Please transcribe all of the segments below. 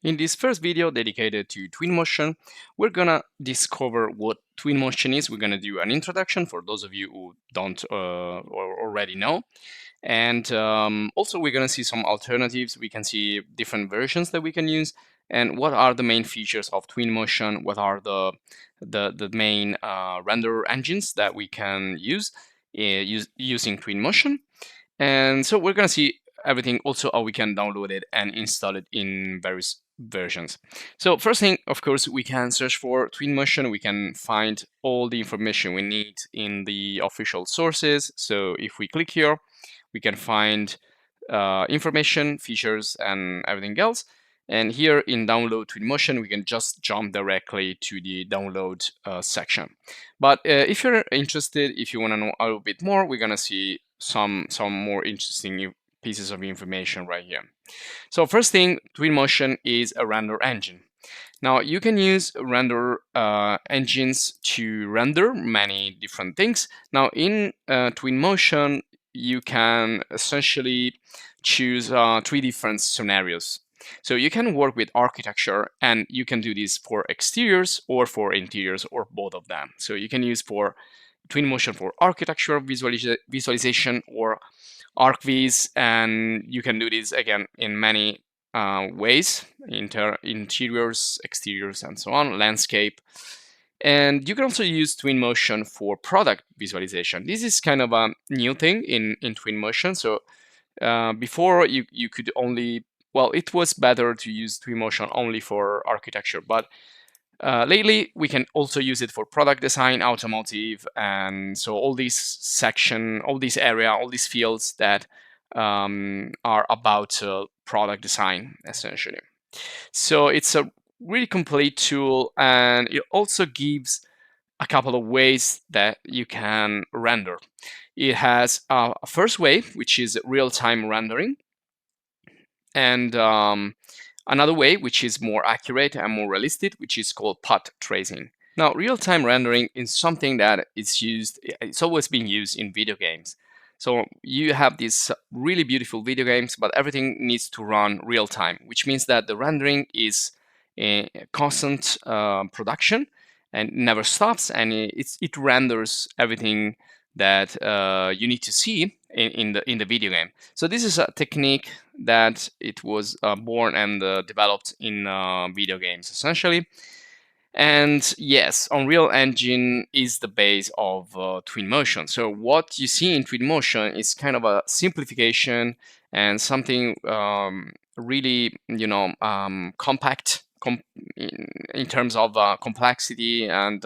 In this first video dedicated to Twinmotion, we're gonna discover what Twinmotion is. We're gonna do an introduction for those of you who don't or already know. And also we're gonna see some alternatives. We can see different versions that we can use and what are the main features of Twinmotion, what are the main render engines that we can use, using Twinmotion. And so we're gonna see everything, also how we can download it and install it in various versions. So first thing, of course, we can search for Twinmotion. We can find all the information we need in the official sources. So if we click here, we can find information, features, and everything else. And here in download Twinmotion, we can just jump directly to the download section. But if you're interested, if you want to know a little bit more, we're gonna see some more interesting pieces of information right here. So first thing, Twinmotion is a render engine. Now you can use render engines to render many different things. Now in Twinmotion, you can essentially choose 3 different scenarios. So you can work with architecture, and you can do this for exteriors or for interiors or both of them. So you can use for Twinmotion for architecture visualization or ArcViz, and you can do this again in many ways: interiors, exteriors, and so on, landscape. And you can also use Twinmotion for product visualization. This is kind of a new thing in Twinmotion. So before you could only, well, it was better to use Twinmotion only for architecture, but lately we can also use it for product design, automotive, and so all these section, all this area, all these fields that are about product design, essentially. So it's a really complete tool, and it also gives a couple of ways that you can render. It has a first way, which is real-time rendering, and another way, which is more accurate and more realistic, which is called path tracing. Now, real-time rendering is something that is used, it's always been used in video games. So you have these really beautiful video games, but everything needs to run real time, which means that the rendering is a constant production and never stops, and it renders everything that you need to see in the video game. So this is a technique that it was born and developed in video games, essentially. And yes, Unreal Engine is the base of Twinmotion. So what you see in Twinmotion is kind of a simplification and something really, compact in terms of complexity and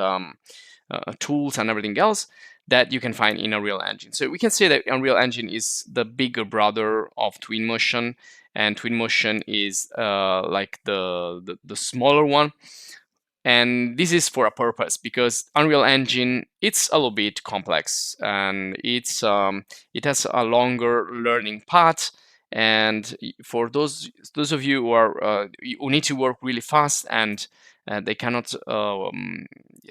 tools and everything else that you can find in Unreal Engine. So we can say that Unreal Engine is the bigger brother of Twinmotion, and Twinmotion is like the smaller one. And this is for a purpose, because Unreal Engine, it's a little bit complex, and it has a longer learning path. And for those of you who need to work really fast, and they cannot,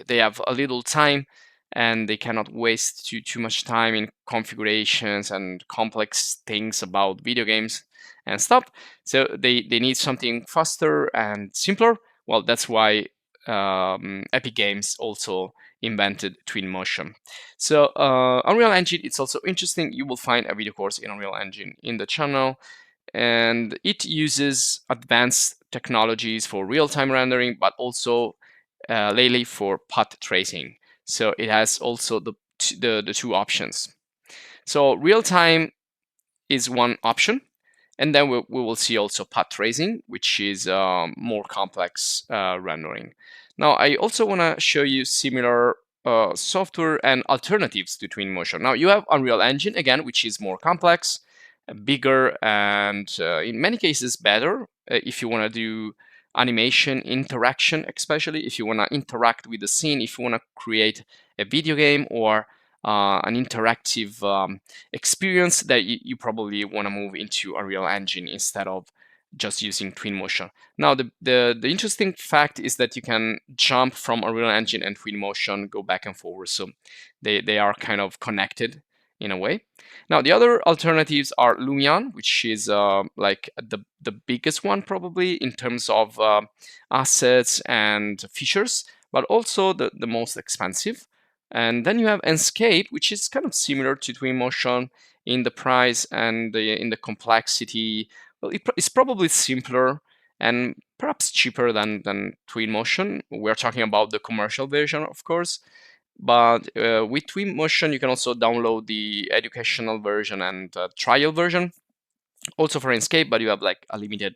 they have a little time, and they cannot waste too much time in configurations and complex things about video games and stuff. So they need something faster and simpler. Well, that's why Epic Games also invented Twinmotion. So Unreal Engine, it's also interesting. You will find a video course in Unreal Engine in the channel, and it uses advanced technologies for real-time rendering, but also lately for path tracing. So it has also the two options. So real-time is one option, and then we will see also path tracing, which is more complex rendering. Now, I also want to show you similar software and alternatives to Twinmotion. Now, you have Unreal Engine, again, which is more complex, bigger, and in many cases better if you want to do animation, interaction, especially if you want to interact with the scene, if you want to create a video game or an interactive experience, that you probably want to move into Unreal Engine instead of just using Twinmotion. Now, the interesting fact is that you can jump from Unreal Engine and Twinmotion, go back and forward. So they are kind of connected in a way. Now, the other alternatives are Lumion, which is like the biggest one probably in terms of assets and features, but also the most expensive. And then you have Enscape, which is kind of similar to Twinmotion in the price and in the complexity. Well, it's probably simpler and perhaps cheaper than Twinmotion. We're talking about the commercial version, of course. But with Twinmotion, you can also download the educational version and trial version, also for Inkscape, but you have like a limited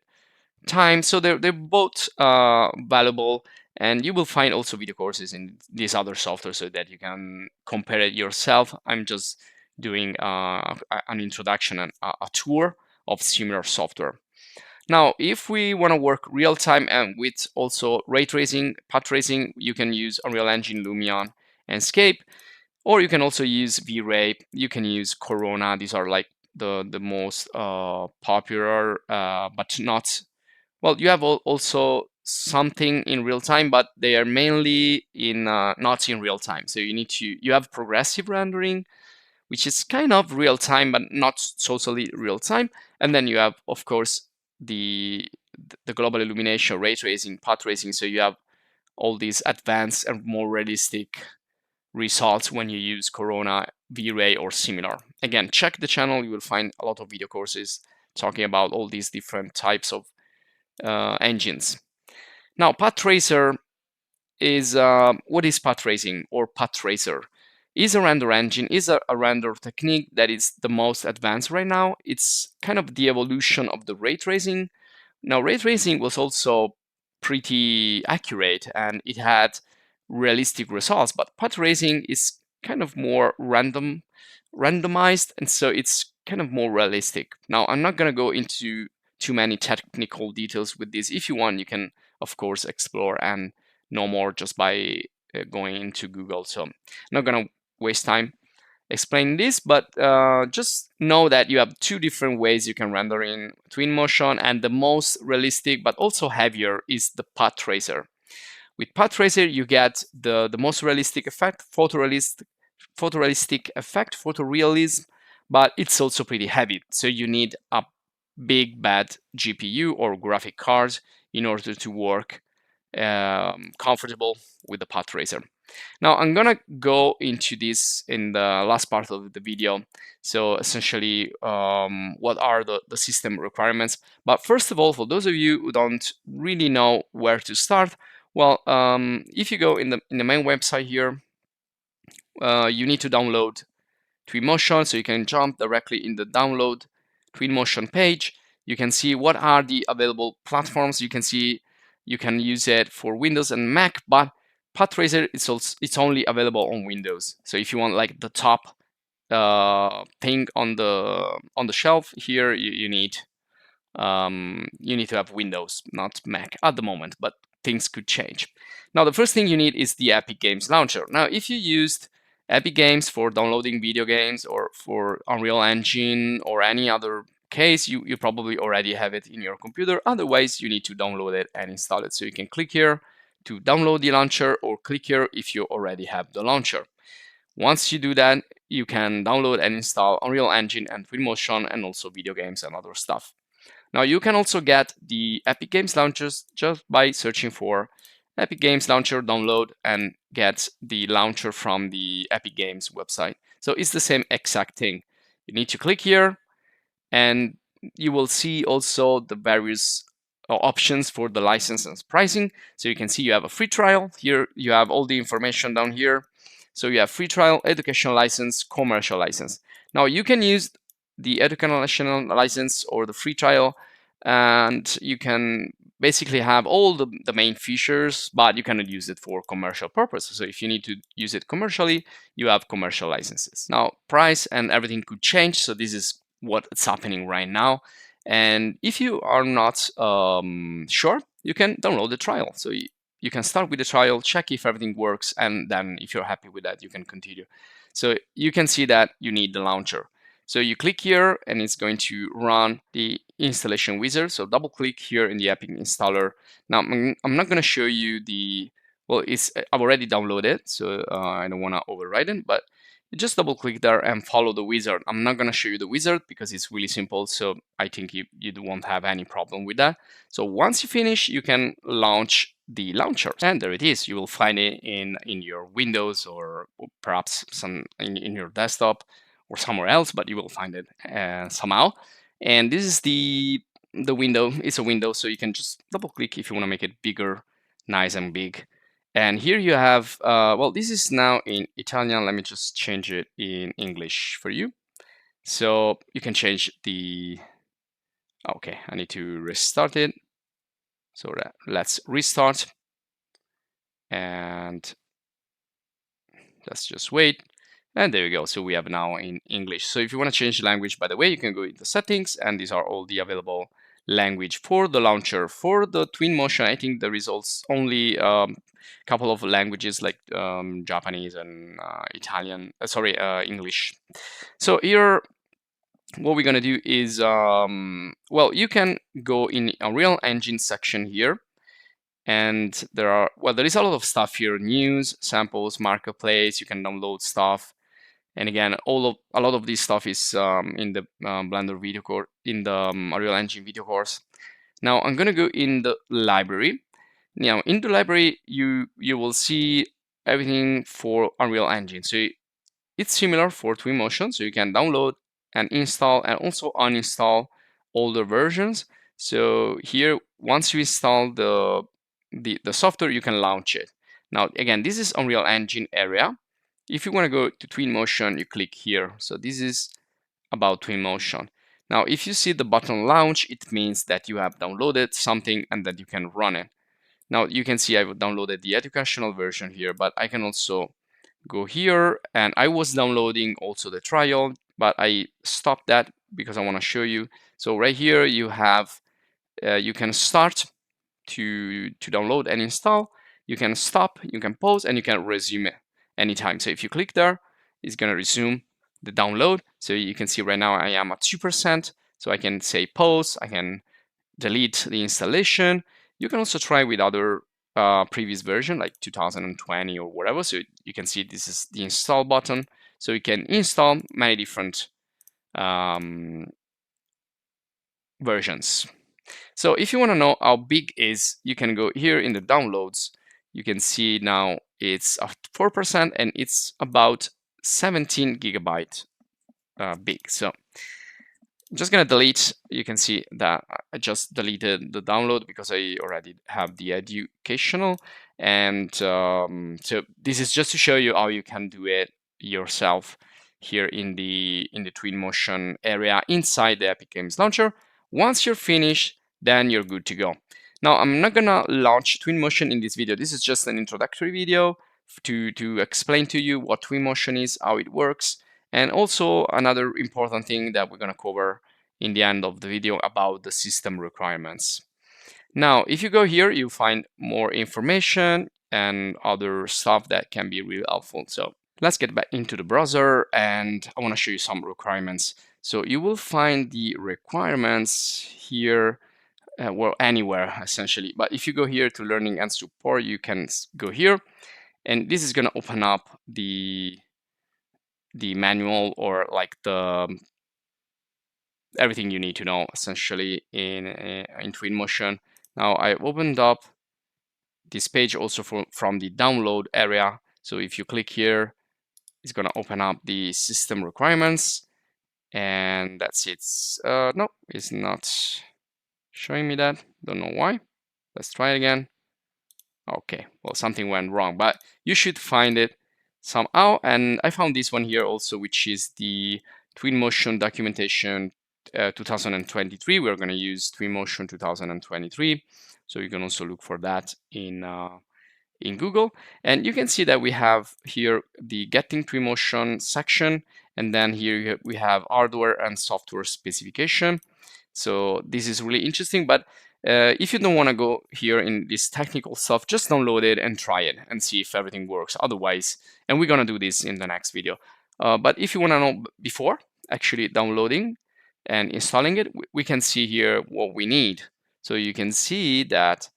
time. So they're both valuable, and you will find also video courses in these other software so that you can compare it yourself. I'm just doing an introduction and a tour of similar software. Now, if we want to work real time and with also ray tracing, path tracing, you can use Unreal Engine, Lumion, and Scape. Or you can also use V-Ray. You can use Corona. These are like the most popular, but not, well, you have also something in real time, but they are mainly in not in real time. So you have progressive rendering, which is kind of real time, but not totally real time. And then you have, of course, the global illumination, ray tracing, path tracing. So you have all these advanced and more realistic results when you use Corona, V-Ray, or similar. Again, check the channel. You will find a lot of video courses talking about all these different types of engines. Now, path tracer is what is path tracing or path tracer? Is a render engine, is a render technique that is the most advanced right now. It's kind of the evolution of the ray tracing. Now, ray tracing was also pretty accurate and it had realistic results, but path tracing is kind of more randomized, and so it's kind of more realistic. Now, I'm not going to go into too many technical details with this. If you want, you can, of course, explore and know more just by going into Google. So I'm not going to waste time explaining this, but just know that you have two different ways you can render in Twinmotion, and the most realistic but also heavier is the path tracer. With path tracer, you get the most realistic effect, photorealistic effect, photorealism, but it's also pretty heavy. So you need a big bad GPU or graphic card in order to work comfortable with the path tracer. Now I'm gonna go into this in the last part of the video. So essentially, what are the system requirements? But first of all, for those of you who don't really know where to start, well, if you go in the main website here, you need to download Twinmotion, so you can jump directly in the download Twinmotion page. You can see what are the available platforms. You can see you can use it for Windows and Mac, but path tracer it's only available on Windows. So if you want like the top thing on the shelf here, you need to have Windows, not Mac at the moment, but things could change. Now, the first thing you need is the Epic Games Launcher. Now, if you used Epic Games for downloading video games or for Unreal Engine or any other case, you probably already have it in your computer. Otherwise, you need to download it and install it. So you can click here to download the launcher, or click here if you already have the launcher. Once you do that, you can download and install Unreal Engine and Twinmotion and also video games and other stuff. Now, you can also get the Epic Games launchers just by searching for Epic Games Launcher download and get the launcher from the Epic Games website. So it's the same exact thing. You need to click here and you will see also the various options for the license and pricing. So you can see you have a free trial. Here you have all the information down here. So you have free trial, educational license, commercial license. Now you can use the educational license or the free trial, and you can basically have all the main features, but you cannot use it for commercial purposes. So if you need to use it commercially, you have commercial licenses. Now, price and everything could change. So this is what's happening right now. And if you are not sure, you can download the trial. So you can start with the trial, check if everything works, and then if you're happy with that, you can continue. So you can see that you need the launcher. So you click here and it's going to run the installation wizard. So double click here in the Epic installer. Now I'm not going to show you I've already downloaded, so I don't want to override it, but you just double click there and follow the wizard. I'm not going to show you the wizard because it's really simple, so I think you won't have any problem with that. So once you finish, you can launch the launcher, and there it is. You will find it in your Windows, or perhaps some in your desktop or somewhere else, but you will find it somehow. And this is the window. It's a window, so you can just double click if you want to make it bigger, nice and big. And here you have, well, this is now in Italian. Let me just change it in English for you. So you can change the, okay, I need to restart it. So let's restart. And let's just wait. And there you go. So we have now in English. So if you want to change the language, by the way, you can go into settings, and these are all the available language for the launcher. For the Twinmotion, I think there is also only a couple of languages like Japanese and Italian, English. So here, what we're going to do is, well, you can go in Unreal Engine section here. And there is a lot of stuff here: news, samples, marketplace. You can download stuff. And again, a lot of this stuff is in the Blender video course, in the Unreal Engine video course. Now I'm going to go in the library. Now in the library, you will see everything for Unreal Engine. So it's similar for Twinmotion. So you can download and install and also uninstall older versions. So here, once you install the software, you can launch it. Now again, this is Unreal Engine area. If you want to go to Twinmotion, you click here. So this is about Twinmotion. Now, if you see the button launch, it means that you have downloaded something and that you can run it. Now, you can see I've downloaded the educational version here, but I can also go here, and I was downloading also the trial, but I stopped that because I want to show you. So right here, you have, you can start to download and install. You can stop, you can pause, and you can resume it anytime. So if you click there, it's going to resume the download. So you can see right now I am at 2%. So I can say pause, I can delete the installation. You can also try with other previous version like 2020 or whatever. So you can see this is the install button. So you can install many different versions. So if you want to know how big is, you can go here in the downloads. You can see now it's at 4% and it's about 17 gigabyte big. So I'm just gonna delete. You can see that I just deleted the download because I already have the educational. And so this is just to show you how you can do it yourself here in the Twinmotion area inside the Epic Games Launcher. Once you're finished, then you're good to go. Now, I'm not gonna launch Twinmotion in this video. This is just an introductory video to explain to you what Twinmotion is, how it works, and also another important thing that we're gonna cover in the end of the video about the system requirements. Now, if you go here, you find more information and other stuff that can be really helpful. So let's get back into the browser, and I wanna show you some requirements. So you will find the requirements here, well, anywhere essentially. But if you go here to learning and support, you can go here, and this is going to open up the manual, or like the everything you need to know essentially in Twinmotion. Now I opened up this page also from the download area. So if you click here, it's going to open up the system requirements, and that's it. No, it's not showing me that. Don't know why. Let's try it again. Okay, well, something went wrong, but you should find it somehow. And I found this one here also, which is the Twinmotion documentation 2023. We're going to use Twinmotion 2023. So you can also look for that in Google. And you can see that we have here the Getting Twinmotion section. And then here we have hardware and software specification. So this is really interesting, but if you don't want to go here in this technical stuff, just download it and try it and see if everything works. Otherwise, and we're going to do this in the next video. But if you want to know before actually downloading and installing it, we can see here what we need. So you can see that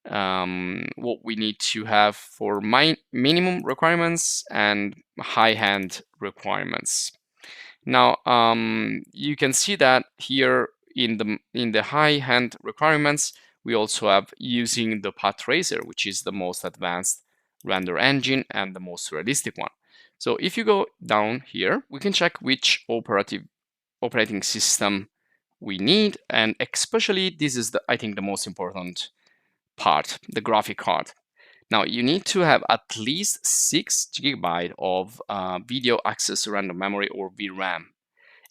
what we need to have for minimum requirements and high-end requirements. Now you can see that here in the high-end requirements, we also have using the path tracer, which is the most advanced render engine and the most realistic one. So if you go down here, we can check which operating system we need, and especially this is I think the most important part, the graphic card. Now you need to have at least 6 GB of video access random memory or VRAM,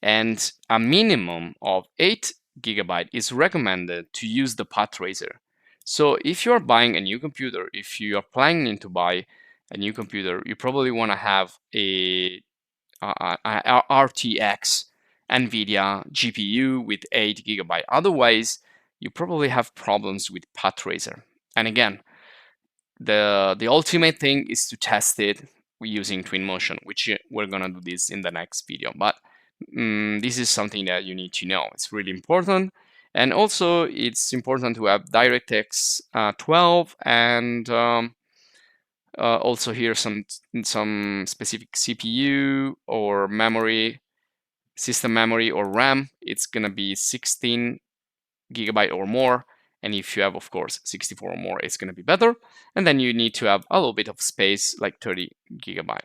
and a minimum of 8 GB is recommended to use the path tracer. So if you're buying a new computer, if you are planning to buy a new computer, you probably want to have a RTX NVIDIA GPU with 8 GB. Otherwise, you probably have problems with path tracer. And again, the ultimate thing is to test it using Twinmotion, which we're gonna do this in the next video. But this is something that you need to know. It's really important. And also, it's important to have DirectX 12 and also here some specific CPU or memory, system memory or RAM. It's gonna be 16 GB or more. And if you have, of course, 64 or more, it's gonna be better. And then you need to have a little bit of space, like 30 GB.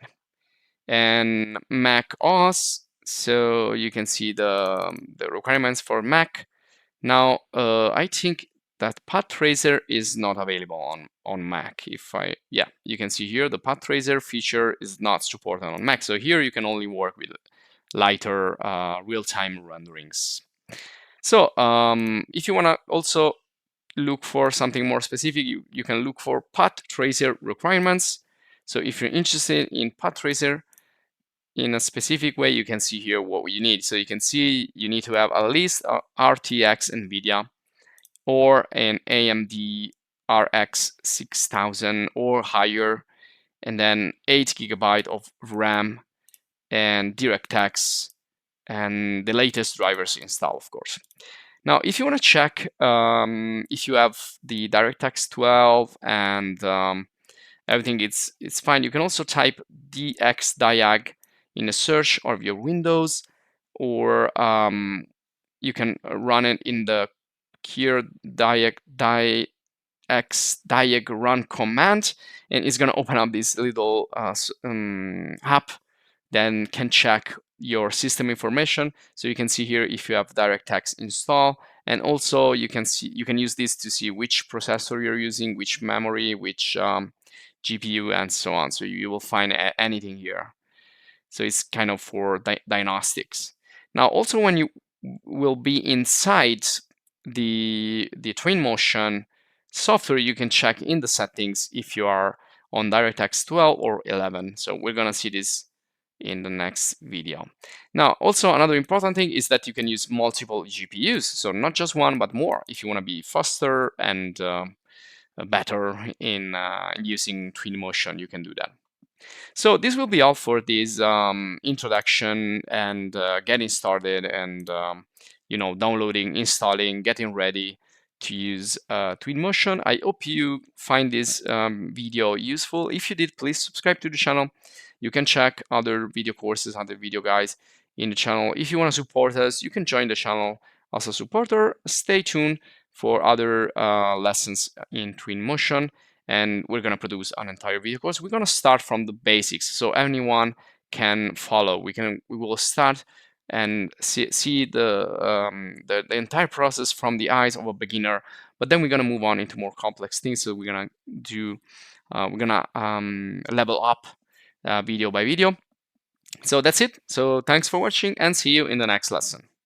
And Mac OS, so you can see the requirements for Mac. Now, I think that path tracer is not available on Mac. Yeah, you can see here the path tracer feature is not supported on Mac. So here you can only work with lighter real-time renderings. So if you want to also look for something more specific, you can look for path tracer requirements. So if you're interested in path tracer in a specific way, you can see here what you need. So you can see you need to have at least RTX NVIDIA or an AMD RX 6000 or higher, and then 8 GB of RAM and DirectX and the latest drivers installed, of course. Now, if you want to check if you have the DirectX 12 and everything, it's fine. You can also type dxdiag in a search of your Windows, or you can run it in the here dxdiag run command, and it's going to open up this little app. Then can check your system information. So you can see here if you have DirectX install, and also you can use this to see which processor you're using, which memory, which GPU, and so on. So you will find anything here. So it's kind of for diagnostics. Now, also when you will be inside the Twinmotion software, you can check in the settings if you are on DirectX 12 or 11. So we're gonna see this in the next video. Now, also another important thing is that you can use multiple GPUs. So not just one, but more. If you want to be faster and better in using Twinmotion, you can do that. So this will be all for this introduction and getting started and downloading, installing, getting ready to use Twinmotion. I hope you find this video useful. If you did, please subscribe to the channel. You can check other video courses, other video guides in the channel. If you want to support us, you can join the channel as a supporter. Stay tuned for other lessons in Twinmotion, and we're going to produce an entire video course. We're going to start from the basics so anyone can follow. We will start and see the entire process from the eyes of a beginner, but then we're going to move on into more complex things. So we're going to level up video by video. So that's it. So thanks for watching, and see you in the next lesson.